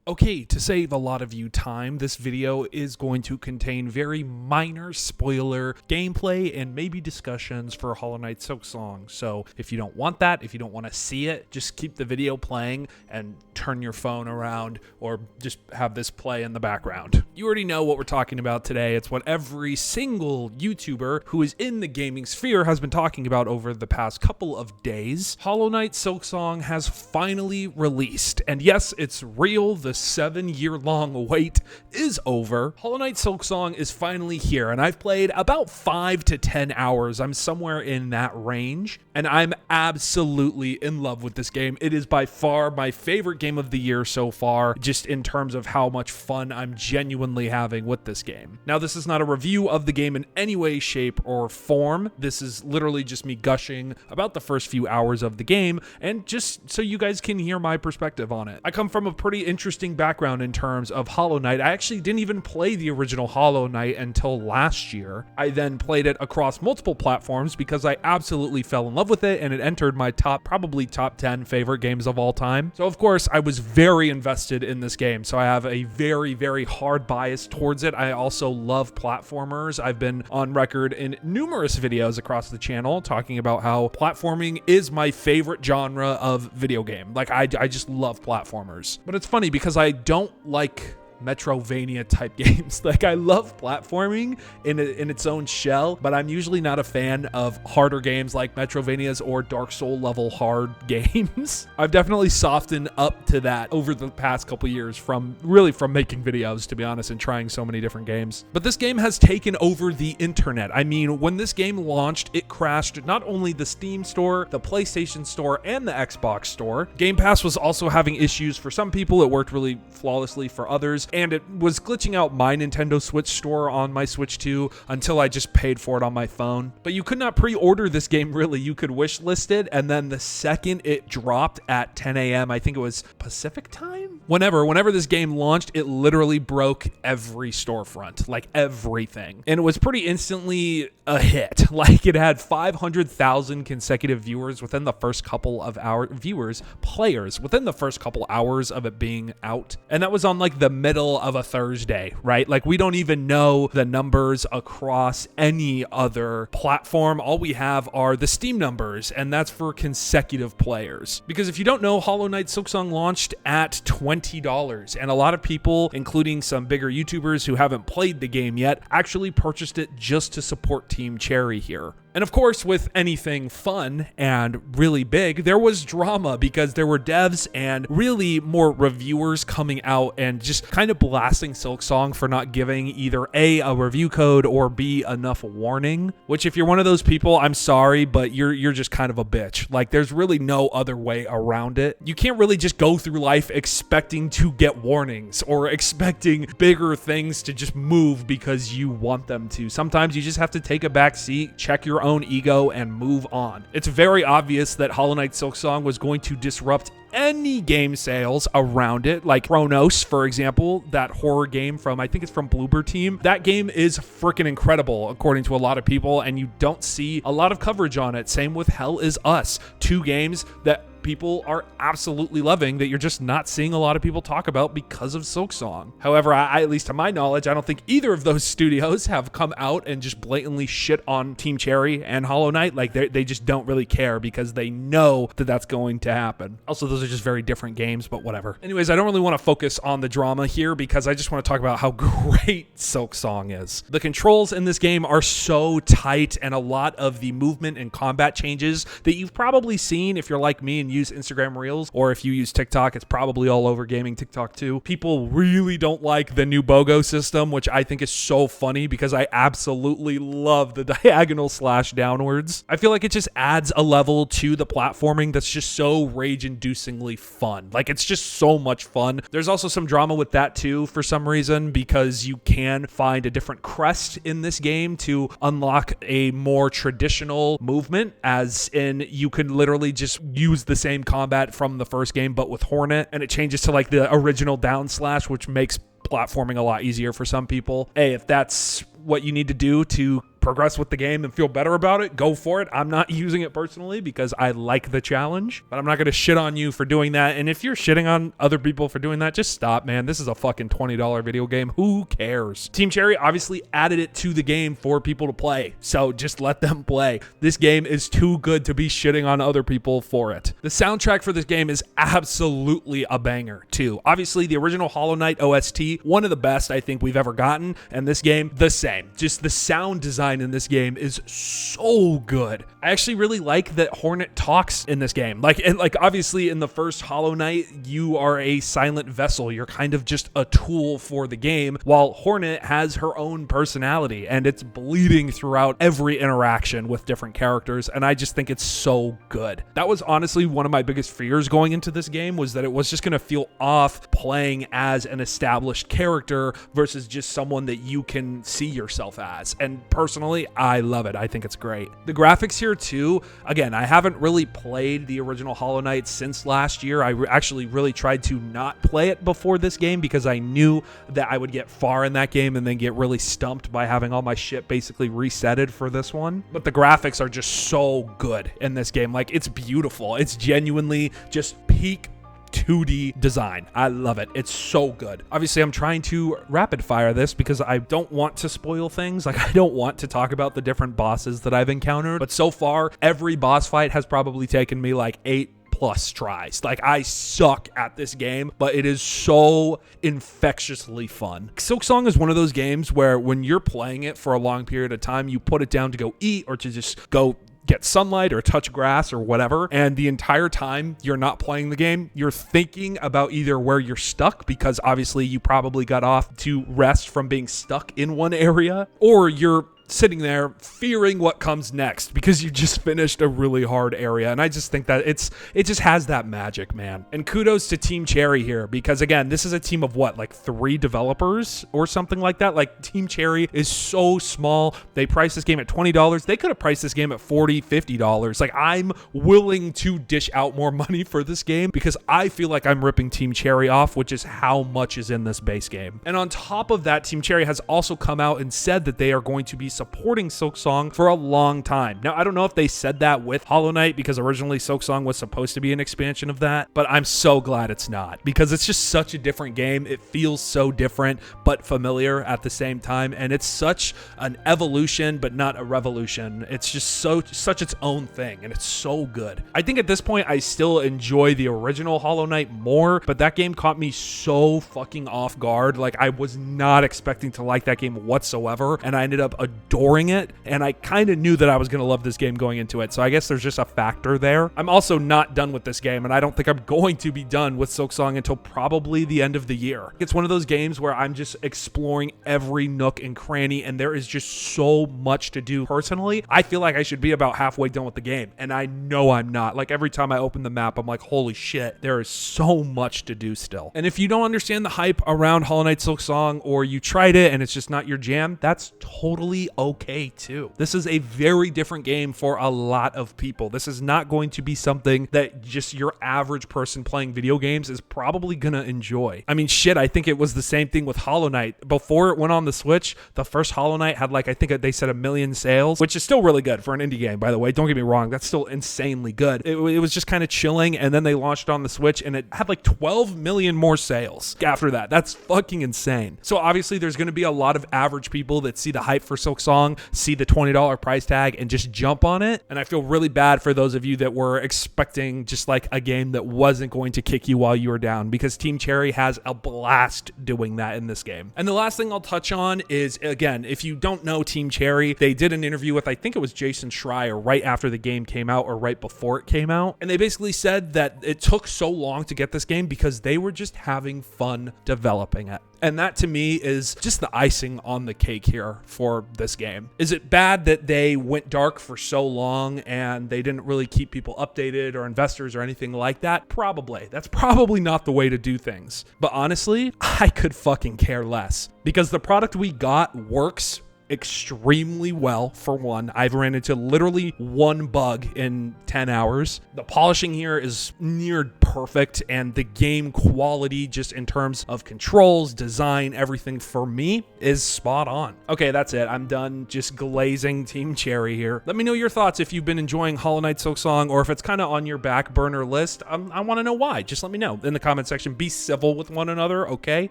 Okay, to save a lot of you time, this video is going to contain very minor spoiler gameplay and maybe discussions for Hollow Knight Silksong. So if you don't want that, if you don't want to see it, just keep the video playing and turn your phone around or just have this play in the background. You already know what we're talking about today. It's what every single YouTuber who is in the gaming sphere has been talking about over the past couple of days. Hollow Knight Silksong has finally released, and yes, it's real. The 7-year-long wait is over. Hollow Knight Silksong is finally here, and I've played about 5 to 10 hours. I'm somewhere in that range, and I'm absolutely in love with this game. It is by far my favorite game of the year so far, just in terms of how much fun I'm genuinely having with this game. Now, this is not a review of the game in any way, shape, or form. This is literally just me gushing about the first few hours of the game, and just so you guys can hear my perspective on it. I come from a pretty interesting background in terms of Hollow Knight. I actually didn't even play the original Hollow Knight until last year. I then played it across multiple platforms because I absolutely fell in love with it, and it entered my probably top 10 favorite games of all time. So of course I was very invested in this game. So I have a very, very hard bias towards it. I also love platformers. I've been on record in numerous videos across the channel talking about how platforming is my favorite genre of video game. Like I just love platformers. But it's funny because I don't like Metrovania type games. Like, I love platforming in its own shell, but I'm usually not a fan of harder games like Metrovanias or Dark Soul level hard games. I've definitely softened up to that over the past couple years from making videos, to be honest, and trying so many different games. But this game has taken over the internet. I mean, when this game launched, it crashed not only the Steam store, the PlayStation store, and the Xbox store. Game Pass was also having issues for some people. It worked really flawlessly for others. And it was glitching out my Nintendo Switch store on my Switch 2 until I just paid for it on my phone. But you could not pre-order this game, really. You could wishlist it, and then the second it dropped at 10 a.m., I think it was Pacific time? Whenever this game launched, it literally broke every storefront, like everything. And it was pretty instantly a hit. Like, it had 500,000 consecutive viewers within the first couple of hours, players, within the first couple hours of it being out. And that was on like the middle of a Thursday, right? Like, we don't even know the numbers across any other platform. All we have are the Steam numbers, and that's for consecutive players. Because if you don't know, Hollow Knight Silksong launched at $20, and a lot of people, including some bigger YouTubers who haven't played the game yet, actually purchased it just to support Team Cherry here. And of course, with anything fun and really big, there was drama because there were devs and really more reviewers coming out and just kind of blasting Silksong for not giving either A review code, or B, enough warning. Which, if you're one of those people, I'm sorry, but you're just kind of a bitch. Like, there's really no other way around it. You can't really just go through life expecting to get warnings or expecting bigger things to just move because you want them to. Sometimes you just have to take a back seat, check your own ego, and move on. It's very obvious that Hollow Knight Silksong was going to disrupt any game sales around it, like Chronos, for example, that horror game from, I think it's from Bloober Team. That game is freaking incredible, according to a lot of people, and you don't see a lot of coverage on it. Same with Hell Is Us, two games that people are absolutely loving that you're just not seeing a lot of people talk about because of Silksong. However, I at least to my knowledge, I don't think either of those studios have come out and just blatantly shit on Team Cherry and Hollow Knight. Like, they just don't really care because they know that that's going to happen. Also, those are just very different games, but whatever. Anyways, I don't really want to focus on the drama here because I just want to talk about how great Silksong is. The controls in this game are so tight, and a lot of the movement and combat changes that you've probably seen if you're like me and use Instagram Reels, or if you use TikTok, it's probably all over gaming TikTok too. People really don't like the new BOGO system, which I think is so funny because I absolutely love the diagonal slash downwards. I feel like it just adds a level to the platforming that's just so rage-inducingly fun. Like, it's just so much fun. There's also some drama with that too for some reason, because you can find a different crest in this game to unlock a more traditional movement, as in you can literally just use the same combat from the first game but with Hornet, and it changes to like the original down slash, which makes platforming a lot easier for some people. Hey, if that's what you need to do to progress with the game and feel better about it, go for it. I'm not using it personally because I like the challenge, but I'm not going to shit on you for doing that. And if you're shitting on other people for doing that, just stop, man. This is a fucking $20 video game. Who cares? Team Cherry obviously added it to the game for people to play, so just let them play. This game is too good to be shitting on other people for it. The soundtrack for this game is absolutely a banger too. Obviously the original Hollow Knight OST, one of the best I think we've ever gotten, and this game the same. Just the sound design in this game is so good. I actually really like that Hornet talks in this game. Like obviously in the first Hollow Knight, you are a silent vessel. You're kind of just a tool for the game, while Hornet has her own personality and it's bleeding throughout every interaction with different characters, and I just think it's so good. That was honestly one of my biggest fears going into this game, was that it was just going to feel off playing as an established character versus just someone that you can see yourself as. And personally, I love it. I think it's great. The graphics here too, again, I haven't really played the original Hollow Knight since last year. I actually really tried to not play it before this game because I knew that I would get far in that game and then get really stumped by having all my shit basically resetted for this one. But the graphics are just so good in this game. Like, it's beautiful. It's genuinely just peak 2D design. I love it. It's so good. Obviously, I'm trying to rapid fire this because I don't want to spoil things. Like, I don't want to talk about the different bosses that I've encountered. But so far, every boss fight has probably taken me like 8+ tries. Like, I suck at this game, but it is so infectiously fun. Silksong is one of those games where when you're playing it for a long period of time, you put it down to go eat or to just go get sunlight or touch grass or whatever, and the entire time you're not playing the game, you're thinking about either where you're stuck, because obviously you probably got off to rest from being stuck in one area, or you're sitting there fearing what comes next because you just finished a really hard area. And I just think that it just has that magic, man. And kudos to Team Cherry here, because again, this is a team of what, like 3 developers or something like that. Like, Team Cherry is so small. They priced this game at $20. They could have priced this game at $40, $50. Like, I'm willing to dish out more money for this game because I feel like I'm ripping Team Cherry off, which is how much is in this base game. And on top of that, Team Cherry has also come out and said that they are going to be supporting Silksong for a long time. Now, I don't know if they said that with Hollow Knight, because originally Silksong was supposed to be an expansion of that, but I'm so glad it's not, because it's just such a different game. It feels so different, but familiar at the same time, and it's such an evolution, but not a revolution. It's just such its own thing, and it's so good. I think at this point, I still enjoy the original Hollow Knight more, but that game caught me so fucking off guard. Like, I was not expecting to like that game whatsoever, and I ended up adoring it, and I kind of knew that I was going to love this game going into it, so I guess there's just a factor there. I'm also not done with this game, and I don't think I'm going to be done with Silksong until probably the end of the year. It's one of those games where I'm just exploring every nook and cranny, and there is just so much to do. Personally, I feel like I should be about halfway done with the game, and I know I'm not. Like, every time I open the map, I'm like, holy shit, there is so much to do still. And if you don't understand the hype around Hollow Knight Silksong, or you tried it and it's just not your jam, that's totally okay too. This is a very different game for a lot of people. This is not going to be something that just your average person playing video games is probably gonna enjoy. I mean, shit, I think it was the same thing with Hollow Knight. Before it went on the Switch, the first Hollow Knight had, like, I think they said 1 million sales, which is still really good for an indie game, by the way. Don't get me wrong, that's still insanely good. It was just kind of chilling, and then they launched on the Switch, and it had like 12 million more sales after that. That's fucking insane. So obviously there's going to be a lot of average people that see the hype for Silksong, see the $20 price tag, and just jump on it. And I feel really bad for those of you that were expecting just like a game that wasn't going to kick you while you were down, because Team Cherry has a blast doing that in this game. And the last thing I'll touch on is, again, if you don't know Team Cherry, they did an interview with, I think it was Jason Schreier, right after the game came out or right before it came out. And they basically said that it took so long to get this game because they were just having fun developing it. And that to me is just the icing on the cake here for this game. Is it bad that they went dark for so long and they didn't really keep people updated or investors or anything like that? Probably. That's probably not the way to do things. But honestly, I could fucking care less, because the product we got works extremely well. For one, I've ran into literally one bug in 10 hours. The polishing here is near perfect, and the game quality, just in terms of controls, design, everything for me is spot on. Okay, that's it. I'm done just glazing Team Cherry here. Let me know your thoughts if you've been enjoying Hollow Knight Silksong, or if it's kind of on your back burner list. I want to know why. Just let me know in the comment section. Be civil with one another, okay?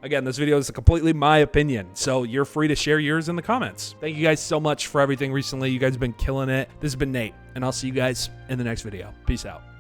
Again, this video is completely my opinion, so you're free to share yours in the comments. Thank you guys so much for everything recently. You guys have been killing it. This has been Nate, and I'll see you guys in the next video. Peace out.